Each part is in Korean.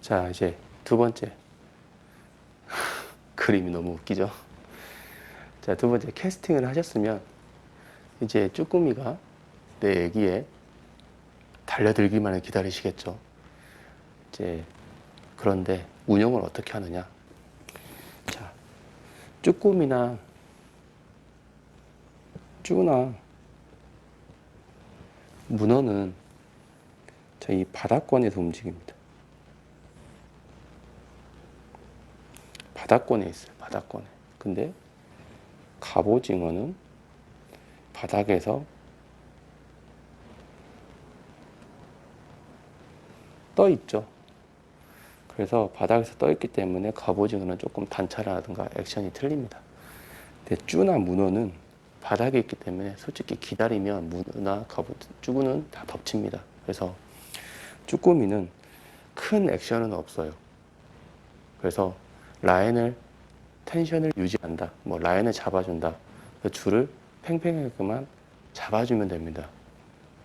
자, 이제 두 번째. 그림이 너무 웃기죠? 자, 두 번째 캐스팅을 하셨으면 이제 쭈꾸미가 내 애기에 달려들기만을 기다리시겠죠. 이제 그런데 운영을 어떻게 하느냐? 자, 쭈꾸미나 쭈나 문어는 이 바닥권에서 움직입니다. 바닥권에 있어요. 바닥권에. 근데 갑오징어는 바닥에서 떠 있죠. 그래서 바닥에서 떠 있기 때문에 갑오징어는 조금 단차라든가 액션이 틀립니다. 근데 쭈나 문어는 바닥에 있기 때문에 솔직히 기다리면 문어나 쭈구는 다 덮칩니다. 그래서 쭈꾸미는 큰 액션은 없어요. 그래서 라인을 텐션을 유지한다. 뭐 라인을 잡아준다. 줄을 팽팽하게만 잡아주면 됩니다.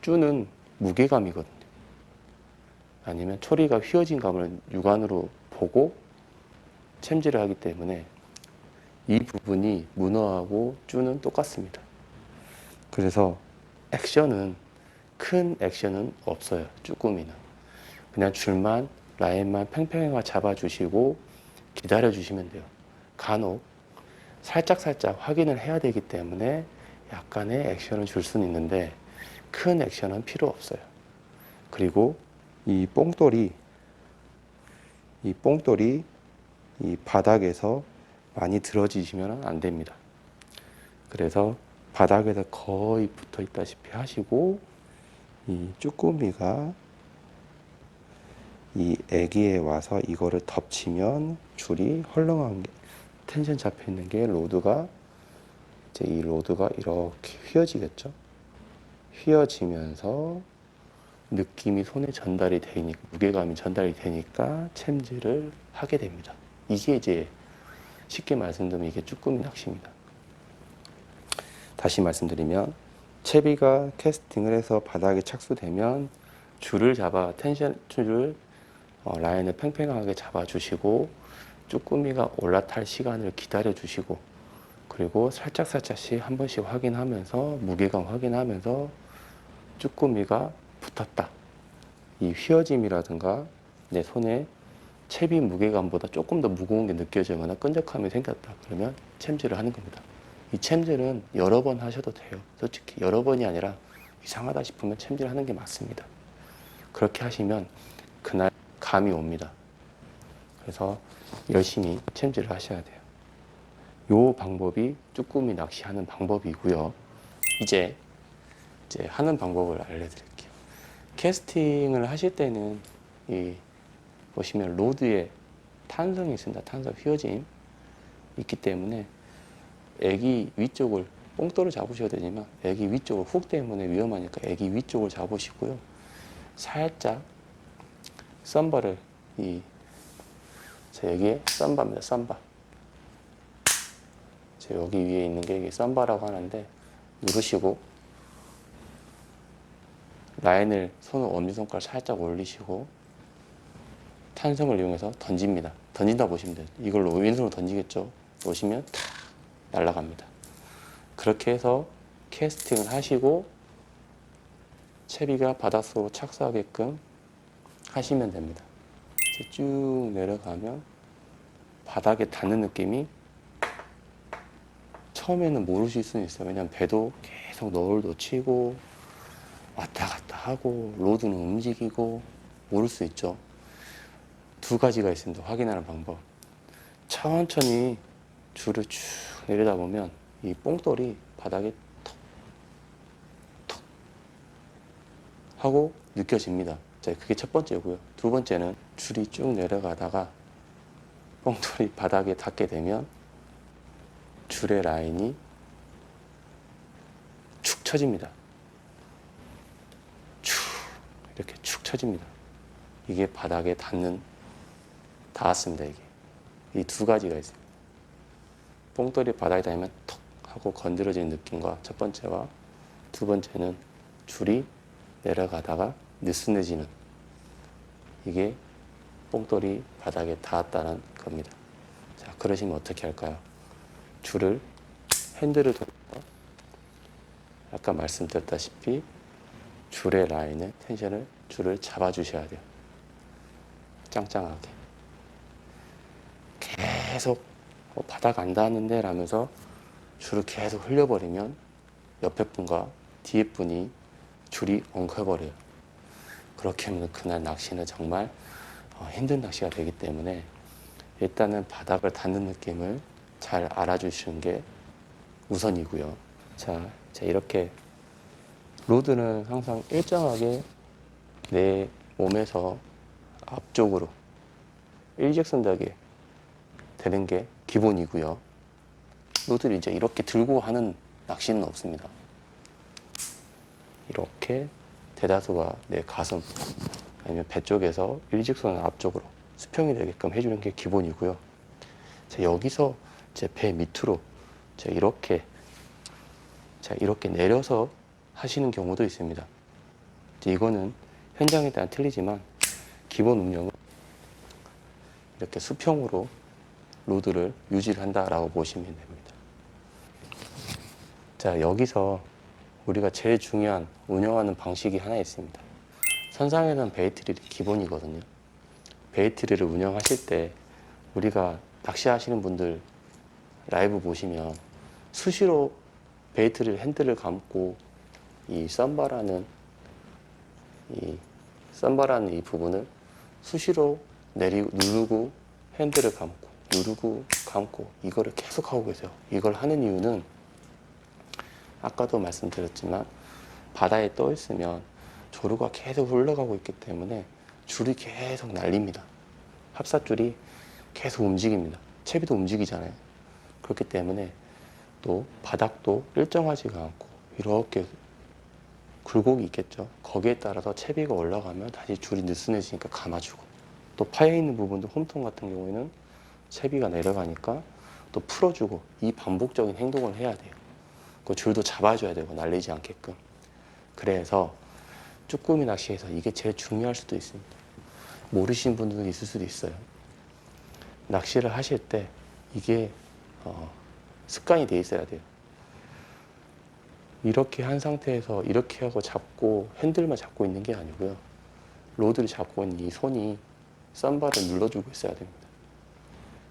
쭈는 무게감이거든요. 아니면 초리가 휘어진 감을 육안으로 보고 챔질을 하기 때문에 이 부분이 문어하고 쭈는 똑같습니다. 그래서 액션은 큰 액션은 없어요. 쭈꾸미는 그냥 줄만 라인만 팽팽하게 잡아주시고 기다려주시면 돼요. 간혹 살짝 확인을 해야 되기 때문에 약간의 액션을 줄 수는 있는데 큰 액션은 필요 없어요. 그리고 이 뽕돌이 이 바닥에서 많이 들어지시면 안 됩니다. 그래서 바닥에서 거의 붙어 있다시피 하시고 이 쭈꾸미가 이 애기에 와서 이거를 덮치면 줄이 헐렁한 게 텐션 잡혀 있는 게 로드가 이제 이 로드가 이렇게 휘어지겠죠. 휘어지면서 느낌이 손에 전달이 되니까 무게감이 전달이 되니까 챔질을 하게 됩니다. 이게 이제 쉽게 말씀드리면 이게 쭈꾸미 낚시입니다. 다시 말씀드리면 채비가 캐스팅을 해서 바닥에 착수되면 줄을 잡아 줄을 라인을 팽팽하게 잡아주시고 쭈꾸미가 올라탈 시간을 기다려주시고 그리고 살짝씩 한 번씩 확인하면서 무게감 확인하면서 쭈꾸미가 붙었다. 이 휘어짐이라든가 내 손에 채비 무게감보다 조금 더 무거운 게 느껴지거나 끈적함이 생겼다. 그러면 챔질을 하는 겁니다. 이 챔질은 여러 번 하셔도 돼요. 솔직히 여러 번이 아니라 이상하다 싶으면 챔질 하는 게 맞습니다. 그렇게 하시면 그날 감이 옵니다. 그래서 열심히 챔질을 하셔야 돼요. 요 방법이 쭈꾸미 낚시하는 방법이고요. 이제 하는 방법을 알려드릴게요. 캐스팅을 하실 때는 이 보시면 로드에 탄성이 있습니다. 탄성 휘어짐 있기 때문에 애기 위쪽을 뽕돌을 잡으셔야 되지만 애기 위쪽을 훅 때문에 위험하니까 애기 위쪽을 잡으시고요. 살짝 썬바를 여기에 썬바입니다. 썬바. 여기 위에 있는 게 이게 썬바라고 하는데 누르시고 라인을 손을 엄지손가락 살짝 올리시고 탄성을 이용해서 던집니다. 던진다 보시면 돼요. 이걸로 왼손으로 던지겠죠. 놓으시면 탁 날아갑니다. 그렇게 해서 캐스팅을 하시고 채비가 바닷속으로 착수하게끔 하시면 됩니다. 이제 쭉 내려가면 바닥에 닿는 느낌이 처음에는 모르실 수는 있어요. 왜냐면 배도 계속 너울도 치고 왔다 갔다 하고 로드는 움직이고 모를 수 있죠. 두 가지가 있습니다. 확인하는 방법. 천천히 줄을 쭉 내리다 보면 이 뽕돌이 바닥에 톡 하고 느껴집니다. 자, 그게 첫 번째고요. 두 번째는 줄이 쭉 내려가다가 뽕돌이 바닥에 닿게 되면 줄의 라인이 축 처집니다. 이렇게 축 처집니다. 이게 바닥에 닿았습니다. 이게 이 두 가지가 있습니다. 뽕돌이 바닥에 닿으면 톡 하고 건드려지는 느낌과 첫 번째와 두 번째는 줄이 내려가다가 느슨해지는 이게 뽕돌이 바닥에 닿았다는 겁니다. 자, 그러시면 어떻게 할까요? 줄을 핸들을 돌려서 아까 말씀드렸다시피 줄의 라인에 텐션을 줄을 잡아주셔야 돼요. 짱짱하게. 계속 바닥 안 닿았는데 라면서 줄을 계속 흘려버리면 옆에 분과 뒤에 분이 줄이 엉켜버려요. 그렇게 하면 그날 낚시는 정말 힘든 낚시가 되기 때문에 일단은 바닥을 닿는 느낌을 잘 알아주시는 게 우선이고요. 자, 이렇게 로드는 항상 일정하게 내 몸에서 앞쪽으로 일직선하게 되는 게 기본이고요. 로드를 이제 이렇게 들고 하는 낚시는 없습니다. 이렇게 대다수가 내 가슴 아니면 배 쪽에서 일직선 앞쪽으로 수평이 되게끔 해주는 게 기본이고요. 자, 여기서 제 배 밑으로 이렇게 내려서 하시는 경우도 있습니다. 이거는 현장에 따라 틀리지만 기본 운영은 이렇게 수평으로 로드를 유지를 한다라고 보시면 됩니다. 자, 여기서 우리가 제일 중요한 운영하는 방식이 하나 있습니다. 선상에는 베이트릴이 기본이거든요. 베이트릴을 운영하실 때 우리가 낚시하시는 분들 라이브 보시면 수시로 베이트릴 핸들을 감고 이 썬바라는 이 부분을 수시로 누르고 핸들을 감고 누르고 감고 이거를 계속 하고 계세요. 이걸 하는 이유는 아까도 말씀드렸지만 바다에 떠 있으면 조류가 계속 흘러가고 있기 때문에 줄이 계속 날립니다. 합사줄이 계속 움직입니다. 채비도 움직이잖아요. 그렇기 때문에 또 바닥도 일정하지가 않고 이렇게 굴곡이 있겠죠. 거기에 따라서 채비가 올라가면 다시 줄이 느슨해지니까 감아주고, 또 파여 있는 부분도 홈통 같은 경우에는 채비가 내려가니까 또 풀어주고, 이 반복적인 행동을 해야 돼요. 그 줄도 잡아줘야 되고 날리지 않게끔. 그래서 쭈꾸미 낚시에서 이게 제일 중요할 수도 있습니다. 모르시는 분들도 있을 수도 있어요. 낚시를 하실 때 이게 습관이 돼 있어야 돼요. 이렇게 한 상태에서 이렇게 하고 잡고 핸들만 잡고 있는 게 아니고요. 로드를 잡고 있는 이 손이 썬바를 눌러주고 있어야 됩니다.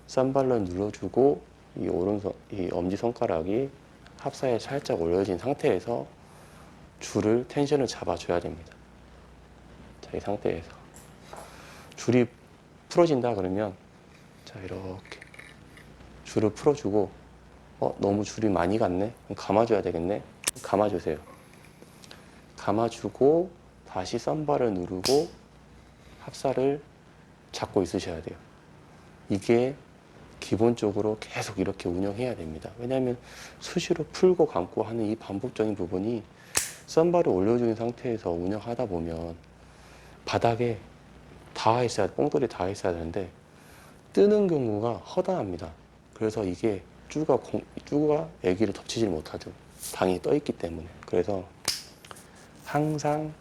썬바를 눌러주고 이 오른손, 이 엄지손가락이 합사에 살짝 올려진 상태에서 줄을 텐션을 잡아줘야 됩니다. 자, 이 상태에서 줄이 풀어진다 그러면 자, 이렇게 줄을 풀어주고 너무 줄이 많이 갔네? 그럼 감아줘야 되겠네? 감아주세요. 감아주고 다시 썬바를 누르고 합사를 잡고 있으셔야 돼요. 이게 기본적으로 계속 이렇게 운영해야 됩니다. 왜냐하면 수시로 풀고 감고 하는 이 반복적인 부분이 썬바를 올려주는 상태에서 운영하다 보면 바닥에 닿아 있어야, 뽕돌이 닿아 있어야 되는데 뜨는 경우가 허다합니다. 그래서 이게 쭈가 애기를 덮치질 못하죠. 당이 떠 있기 때문에. 그래서 항상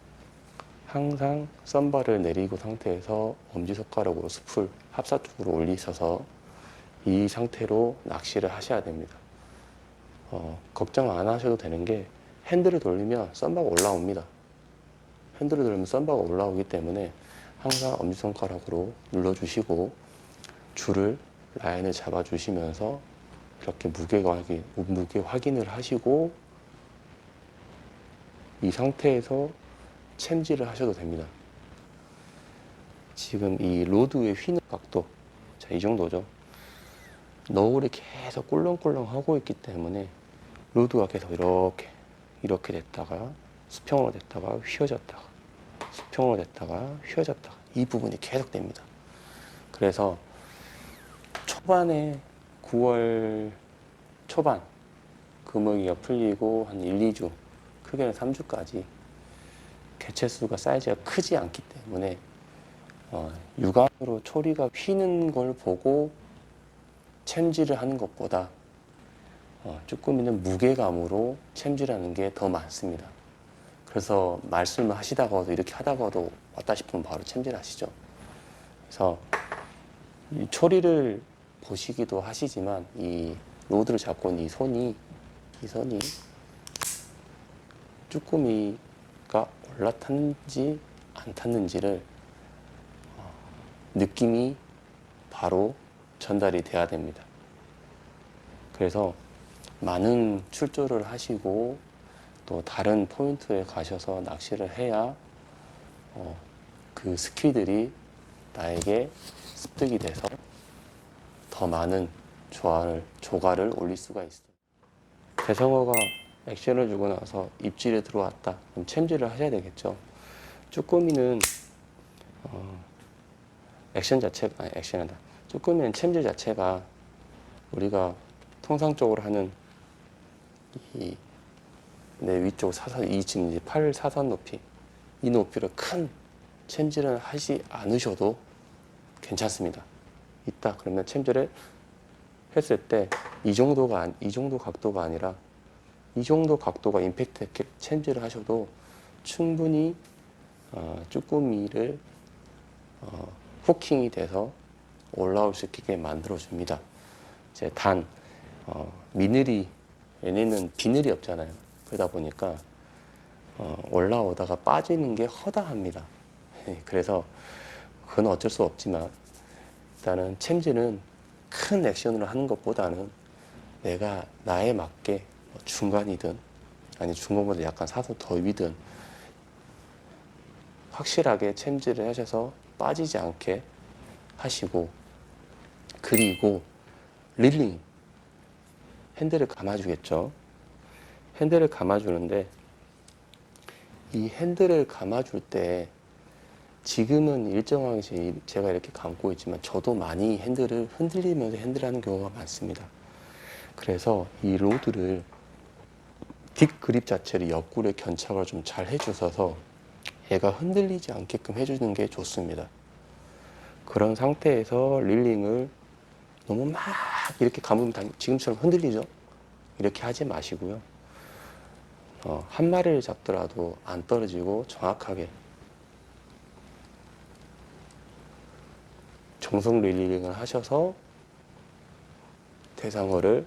썬바를 내리고 상태에서 엄지손가락으로 숲을 합사 쪽으로 올리셔서 이 상태로 낚시를 하셔야 됩니다. 걱정 안 하셔도 되는 게 핸들을 돌리면 썬바가 올라옵니다. 핸들을 돌리면 썬바가 올라오기 때문에 항상 엄지손가락으로 눌러주시고 줄을 라인을 잡아주시면서 이렇게 무게 확인을 하시고 이 상태에서 챔질을 하셔도 됩니다. 지금 이 로드의 휘는 각도, 자, 이 정도죠. 너울이 계속 꿀렁꿀렁 하고 있기 때문에 로드가 계속 이렇게 됐다가 수평으로 됐다가 휘어졌다가 수평으로 됐다가 휘어졌다가 이 부분이 계속 됩니다. 그래서 초반에 9월 초반 금어기가 풀리고 한 1, 2주, 크게는 3주까지 개체수가 사이즈가 크지 않기 때문에 육안으로 초리가 휘는 걸 보고 챔질을 하는 것보다 쭈꾸미는 무게감으로 챔질하는 게 더 많습니다. 그래서 말씀을 하시다가도 이렇게 하다가도 왔다 싶으면 바로 챔질 하시죠. 그래서 이 초리를 보시기도 하시지만 이 로드를 잡고 있는 이 선이 쭈꾸미가 올라탔는지 안 탔는지를 느낌이 바로 전달이 돼야 됩니다. 그래서 많은 출조를 하시고 또 다른 포인트에 가셔서 낚시를 해야 그 스킬들이 나에게 습득이 돼서 더 많은 조가를 올릴 수가 있어요. 대성어가 액션을 주고 나서 입질에 들어왔다. 그럼 챔질을 하셔야 되겠죠. 쭈꾸미는 쭈꾸미는 챔질 자체가 우리가 통상적으로 하는 내 위쪽 사선, 이 지금 이제 팔 사선 높이, 이 높이를 큰 챔질을 하지 않으셔도 괜찮습니다. 있다 그러면 챔질을 했을 때 이 정도 각도가 아니라 이 정도 각도가 임팩트 있게 챔질을 하셔도 충분히 쭈꾸미를 후킹이 돼서 올라올 수 있게 만들어 줍니다. 이제 단 미늘이 얘네는 비늘이 없잖아요. 그러다 보니까 올라오다가 빠지는 게 허다합니다. 그래서 그건 어쩔 수 없지만 일단은 챔질은 큰 액션으로 하는 것보다는 내가 나에 맞게 중간이든 아니 중간보다 약간 사선 더 위든 확실하게 챔질을 하셔서 빠지지 않게 하시고, 그리고 릴링 핸들을 감아주겠죠. 핸들을 감아주는데 이 핸들을 감아줄 때 지금은 일정하게 제가 이렇게 감고 있지만 저도 많이 핸들을 흔들리면서 핸들하는 경우가 많습니다. 그래서 이 로드를 뒷 그립 자체를 옆구리에 견착을 좀 잘 해주셔서 얘가 흔들리지 않게끔 해주는 게 좋습니다. 그런 상태에서 릴링을 너무 막 이렇게 감으면 지금처럼 흔들리죠? 이렇게 하지 마시고요. 한 마리를 잡더라도 안 떨어지고 정확하게 정성 릴링을 하셔서 대상어를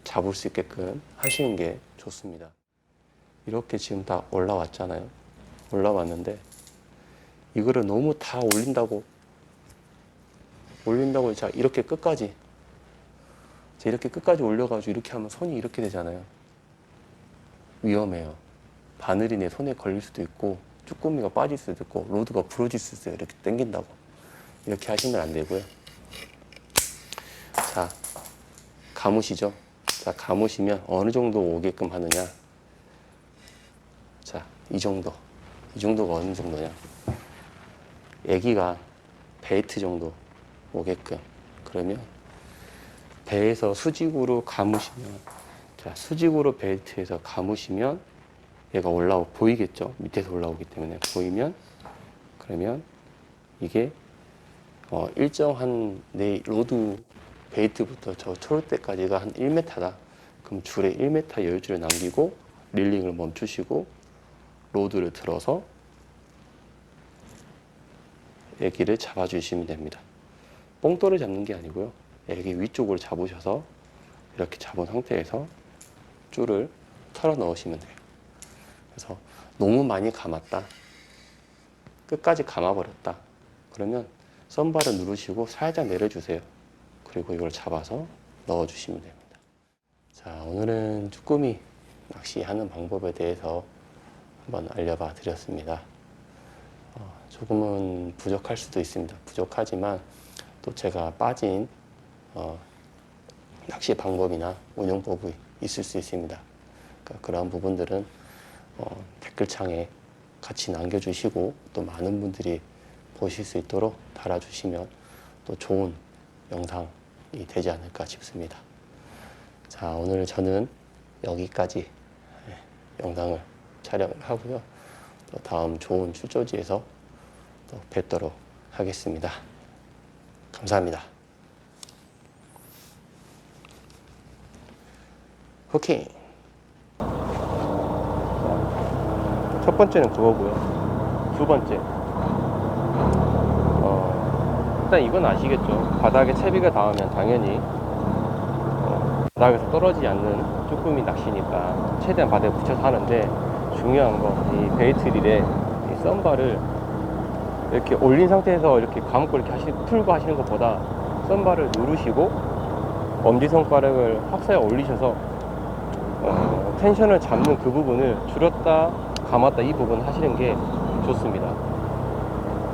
잡을 수 있게끔 하시는 게 좋습니다. 이렇게 지금 다 올라왔잖아요. 올라왔는데 이거를 너무 다 올린다고 자 이렇게 끝까지 올려가지고 이렇게 하면 손이 이렇게 되잖아요. 위험해요. 바늘이 내 손에 걸릴 수도 있고 쭈꾸미가 빠질 수도 있고 로드가 부러질 수도 있어요. 이렇게 당긴다고 이렇게 하시면 안 되고요. 자, 감으시죠. 자, 감으시면 어느 정도 오게끔 하느냐. 자, 이 정도가 어느 정도냐. 애기가 베이트 정도 오게끔. 그러면 배에서 수직으로 감으시면, 자, 수직으로 베이트에서 감으시면 얘가 보이겠죠? 밑에서 올라오기 때문에 보이면, 그러면 이게 일정한 내 로드 베이트부터 저 초록대까지가 한 1m다. 그럼 줄에 1m 여유줄을 남기고 릴링을 멈추시고 로드를 들어서 애기를 잡아주시면 됩니다. 뽕돌을 잡는 게 아니고요. 애기 위쪽으로 잡으셔서 이렇게 잡은 상태에서 줄을 털어 넣으시면 돼요. 그래서 너무 많이 감았다. 끝까지 감아버렸다. 그러면 썬바를 누르시고 살짝 내려주세요. 그리고 이걸 잡아서 넣어주시면 됩니다. 자, 오늘은 쭈꾸미 낚시하는 방법에 대해서 한번 알려봐 드렸습니다. 조금은 부족할 수도 있습니다. 부족하지만 또 제가 빠진 낚시 방법이나 운영법이 있을 수 있습니다. 그러니까 그러한 부분들은 댓글창에 같이 남겨주시고 또 많은 분들이 보실 수 있도록 달아주시면 또 좋은 영상이 되지 않을까 싶습니다. 자, 오늘 저는 여기까지 영상을 촬영을 하고요. 또 다음 좋은 출조지에서 또 뵙도록 하겠습니다. 감사합니다. 후킹. 첫 번째는 그거고요. 두 번째. 일단 이건 아시겠죠? 바닥에 채비가 닿으면 당연히 바닥에서 떨어지지 않는 쭈꾸미 낚시니까 최대한 바닥에 붙여서 하는데, 중요한 거 이 베이트 릴에 이 썬바를 이렇게 올린 상태에서 이렇게 감고 이렇게 풀고 하시는 것보다 썬바를 누르시고 엄지손가락을 확사에 올리셔서 텐션을 잡는 그 부분을 줄였다 감았다 이 부분을 하시는 게 좋습니다.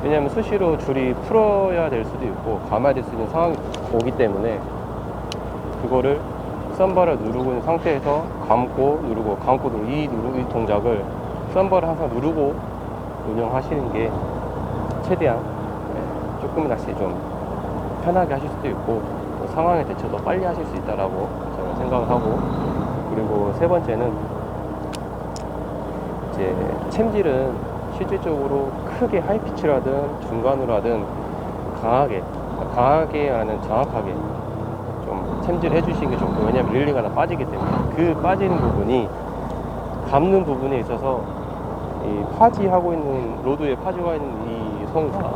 왜냐하면 수시로 줄이 풀어야 될 수도 있고 감아야 될 수 있는 상황이 오기 때문에, 그거를 썬바를 누르고 있는 상태에서 감고 누르고 감고 누르고 이 동작을 썬바를 항상 누르고 운영하시는 게 최대한 쭈꾸미 낚시 좀 편하게 하실 수도 있고 또 상황에 대처도 빨리 하실 수 있다라고 저는 생각을 하고, 그리고 세 번째는 이제 챔질은 실질적으로 크게 하이피치라든 중간으로 하든 강하게 하는 정확하게 좀 챔질 해주시는 게 좋고, 왜냐면 릴링 하나 빠지기 때문에 그 빠지는 부분이 감는 부분에 있어서 이 파지하고 있는 로드에 파지가 있는 이 손과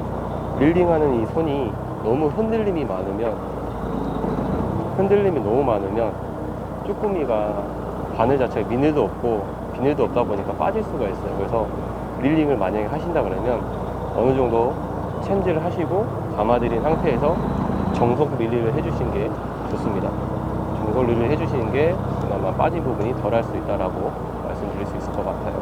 릴링하는 이 손이 너무 흔들림이 너무 많으면 쭈꾸미가 바늘 자체가 비늘도 없고 비늘도 없다 보니까 빠질 수가 있어요. 그래서 릴링을 만약에 하신다 그러면 어느 정도 챔질을 하시고 감아드린 상태에서 정석 릴링을 해주시는 게 좋습니다. 정석 릴링을 해주시는 게 그나마 빠진 부분이 덜 할 수 있다라고 말씀드릴 수 있을 것 같아요.